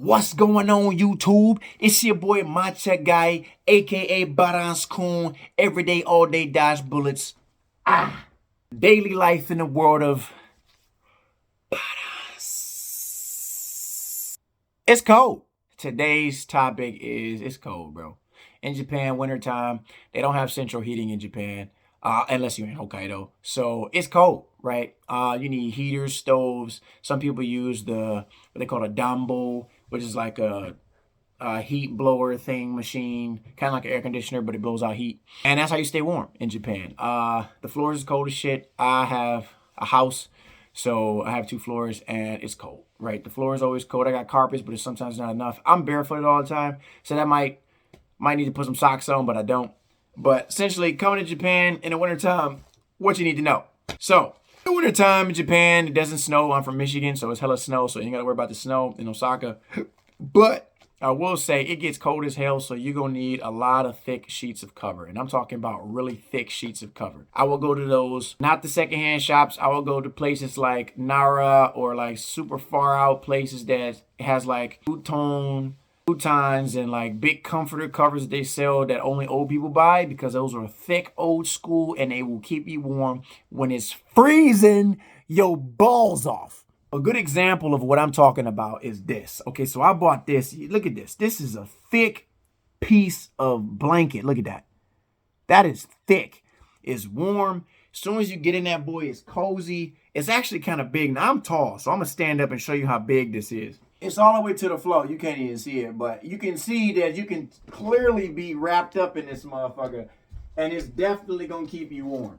What's going on, YouTube? It's your boy Matcha Guy, aka Balance Coon. Every day, all day, dodge bullets. Daily life in the world of balance. It's cold. Today's topic is it's cold, bro. In Japan, wintertime, they don't have central heating in Japan, unless you're in Hokkaido. So it's cold, right? You need heaters, stoves. Some people use what they call a dambo, which is like a heat blower thing machine, kind of like an air conditioner, but it blows out heat. And that's how you stay warm in Japan. The floors is cold as shit. I have a house, so I have 2 floors, and it's cold, right? The floor is always cold. I got carpets, but it's sometimes not enough. I'm barefooted all the time, so that might need to put some socks on, but I don't. But essentially, coming to Japan in the wintertime, what you need to know. So, in the wintertime in Japan, it doesn't snow. I'm from Michigan, so it's hella snow, so you ain't got to worry about the snow in Osaka. But I will say it gets cold as hell, so you're going to need a lot of thick sheets of cover. And I'm talking about really thick sheets of cover. I will go to those, not the secondhand shops. I will go to places like Nara or like super far out places that has like futons and like big comforter covers that they sell that only old people buy, because those are thick, old school, and they will keep you warm when it's freezing your balls off. A good example of what I'm talking about is this. Okay, so I bought this. Look at this. This is a thick piece of blanket. Look at that. That is thick. It's warm. As soon as you get in that boy, it's cozy. It's actually kind of big. Now, I'm tall, so I'm going to stand up and show you how big this is. It's all the way to the floor. You can't even see it, but you can see that you can clearly be wrapped up in this motherfucker, and it's definitely going to keep you warm.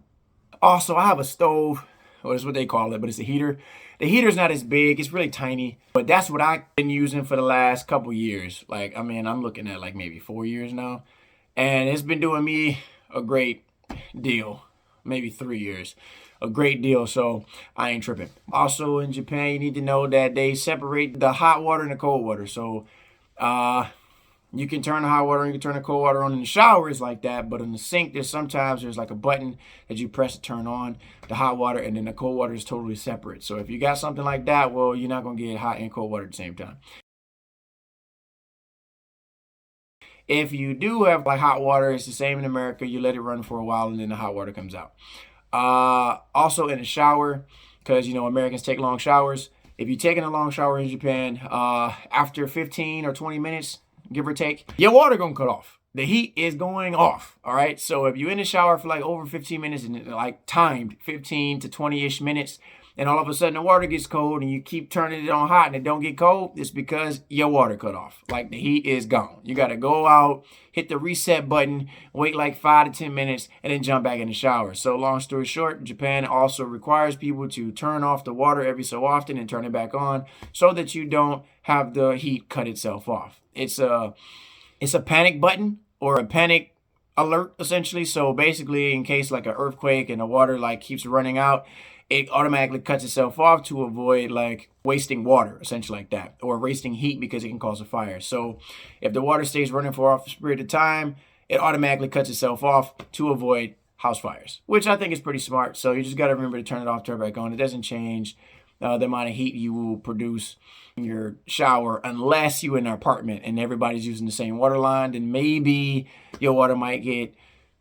Also, I have a stove. Well, that's what they call it, but it's a heater. The heater's not as big. It's really tiny, but that's what I've been using for the last couple years. Like, I mean, I'm looking at like maybe 4 years now, and it's been doing me a great deal. Maybe 3 years. A great deal, so I ain't tripping. Also, in Japan, you need to know that they separate the hot water and the cold water. So, you can turn the hot water and you can turn the cold water on in the showers like that, but in the sink, there's like a button that you press to turn on the hot water, and then the cold water is totally separate. So if you got something like that, well, you're not going to get hot and cold water at the same time. If you do have like hot water, it's the same in America. You let it run for a while, and then the hot water comes out. Also in the shower, because, you know, Americans take long showers. If you're taking a long shower in Japan, after 15 or 20 minutes, give or take, your water gonna cut off. The heat is going off, all right? So if you're in the shower for like over 15 minutes, and like timed 15 to 20-ish minutes, and all of a sudden the water gets cold and you keep turning it on hot and it don't get cold, it's because your water cut off. Like, the heat is gone. You gotta go out, hit the reset button, wait like 5 to 10 minutes, and then jump back in the shower. So long story short, Japan also requires people to turn off the water every so often and turn it back on, so that you don't have the heat cut itself off. It's a panic button, or a panic alert, essentially. So basically, in case like an earthquake and the water like keeps running out, it automatically cuts itself off to avoid like wasting water, essentially, like that, or wasting heat, because it can cause a fire. So if the water stays running for a period of time, it automatically cuts itself off to avoid house fires, which I think is pretty smart. So you just got to remember to turn it off, turn it back on. It doesn't change the amount of heat you will produce in your shower, unless you're in an apartment and everybody's using the same water line. Then maybe your water might get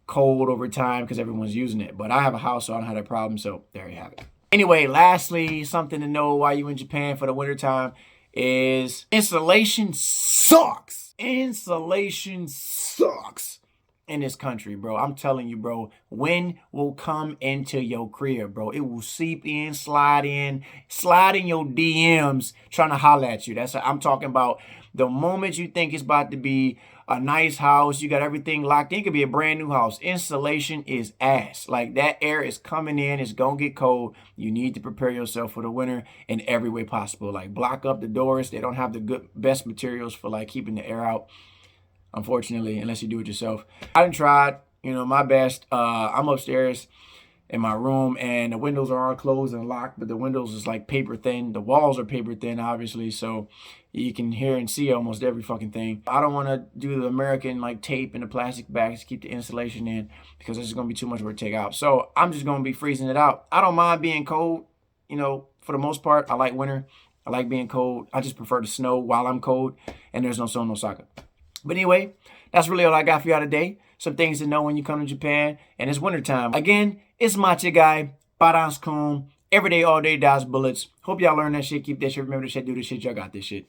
cold over time because everyone's using it. But I have a house, so I don't have that problem. So there you have it. Anyway, lastly, something to know while you're in Japan for the wintertime is insulation sucks. Insulation sucks in this country, bro. I'm telling you, bro. Wind will come into your crib, bro. It will seep in, slide in your DMs trying to holler at you. That's what I'm talking about. The moment you think it's about to be a nice house, you got everything locked in, it could be a brand new house. Insulation is ass. Like, that air is coming in, it's gonna get cold. You need to prepare yourself for the winter in every way possible. Like, block up the doors. They don't have the best materials for like keeping the air out, unfortunately, unless you do it yourself. I done tried, you know, my best. I'm upstairs in my room, and the windows are all closed and locked, but the windows is like paper thin. The walls are paper thin, obviously, so you can hear and see almost every fucking thing. I don't want to do the American like tape and the plastic bags to keep the insulation in, because this is going to be too much work to take out. So I'm just going to be freezing it out. I don't mind being cold, you know, for the most part. I like winter. I like being cold. I just prefer the snow while I'm cold, and there's no sun, no soccer. But anyway, that's really all I got for y'all today. Some things to know when you come to Japan, and it's wintertime. Again, it's Machi Guy, Balance Kun, every day, all day, dodge bullets. Hope y'all learn that shit, keep that shit, remember this shit, do this shit, y'all got this shit.